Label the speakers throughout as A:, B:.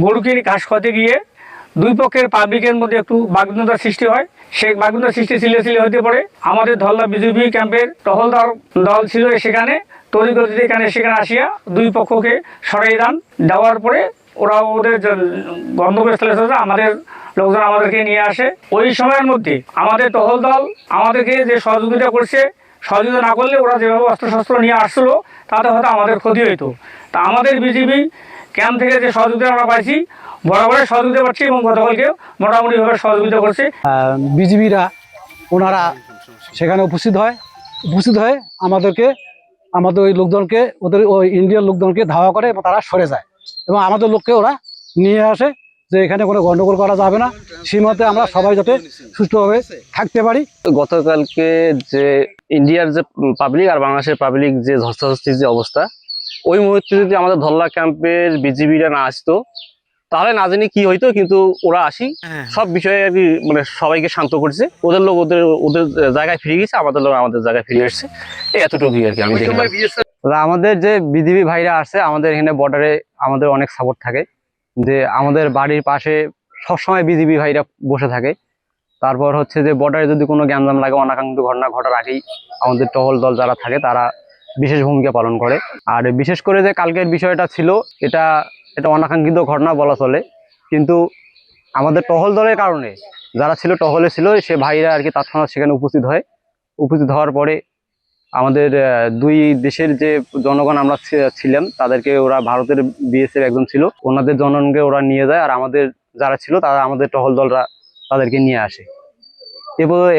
A: গরুকে ঘাস খাওয়াতে গিয়ে দুই পক্ষের পাবলিকের মধ্যে একটু বাগবিতণ্ডার সৃষ্টি হয়। সেই বাগবিতণ্ডার সৃষ্টি সিলে হতে পারে আমাদের ধল্লা বিজেপি ক্যাম্পের টহলদার দল ছিল সেখানে তড়িগতিতে সেখানে আসিয়া দুই পক্ষকে সরাই দেওয়ার পরে ওরা ওদের গন্তব্যস্থলে আমাদের লোকজন আমাদেরকে নিয়ে আসে। ওই সময়ের মধ্যে আমাদের টহল দল আমাদেরকে যে সহযোগিতা করছে, সহযোগিতা না করলে ওরা যেভাবে অস্ত্রশস্ত্র নিয়ে আসছিলো তাতে হয়তো আমাদের ক্ষতি হইতো। তা আমাদের বিজেপি ক্যাম্প থেকে যে সহযোগিতা আমরা পাইছি বরাবরের সহযোগিতা পাচ্ছি এবং গতকালকে মোটামুটিভাবে সহযোগিতা করছে।
B: বিজিবিরা ওনারা সেখানে উপস্থিত হয়ে আমাদের ওই লোকজনকে ওদের ওই ইন্ডিয়ান লোকজনকে ধাওয়া করে এবং তারা সরে যায় এবং আমাদের লোককে ওরা নিয়ে আসে যে এখানে কোনো গন্ডগোল করা যাবে না, সীমাতে আমরা সবাই যাতে সুষ্ঠুভাবে থাকতে পারি।
C: গতকালকে যে ইন্ডিয়ার যে পাবলিক আর বাংলাদেশের পাবলিক যে ধস্তাধস্তির যে অবস্থা, ওই মুহূর্তে যদি আমাদের ধল্লা ক্যাম্পের বিজিবিরা না আসতো তাহলে না জানি কি হইতো, কিন্তু ওরা আসি সব বিষয়ে আর কি মানে সবাইকে শান্ত করছে। ওদের লোক ওদের ওদের জায়গায় ফিরে গেছে, আমাদের লোক আমাদের জায়গায় ফিরে এসছে, এতটুকুই আর কি আমি দেখলাম। আমাদের যে বিজিবি ভাইরা আসছে আমাদের এখানে বর্ডারে আমাদের অনেক সাপোর্ট থাকে, যে আমাদের বাড়ির পাশে সবসময় বিজিবি ভাইরা বসে থাকে। তারপর হচ্ছে যে বর্ডারে যদি কোনো গ্যাঞ্জাম লাগে, অনাকাঙ্ক্ষিত ঘটনা ঘটার আগেই আমাদের টহল দল যারা থাকে তারা বিশেষ ভূমিকা পালন করে। আর বিশেষ করে যে কালকের বিষয়টা ছিল এটা অনাকাঙ্ক্ষিত ঘটনা বলা চলে, কিন্তু আমাদের টহল দলের কারণে যারা ছিল টহলে ছিল সে ভাইরা আর কি তৎক্ষণাৎ সেখানে উপস্থিত হওয়ার পরে আমাদের দুই দেশের যে জনগণ আমরা ছিলাম তাদেরকে ওরা ভারতের বিএসএফ একজন ছিল, ওনাদের জনগণকে ওরা নিয়ে যায়, আর আমাদের যারা ছিল তারা আমাদের টহল দলরা তাদেরকে নিয়ে আসে।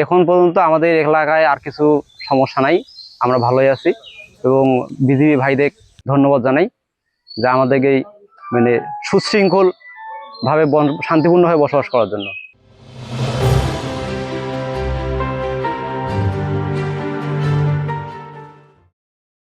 C: এখন পর্যন্ত আমাদের এলাকায় আর কিছু সমস্যা নাই, আমরা ভালোই আছি এবং বিজিবি ভাইদের ধন্যবাদ জানাই যে আমাদেরকে মানে সুশৃঙ্খল ভাবে শান্তিপূর্ণভাবে বসবাস করার জন্য।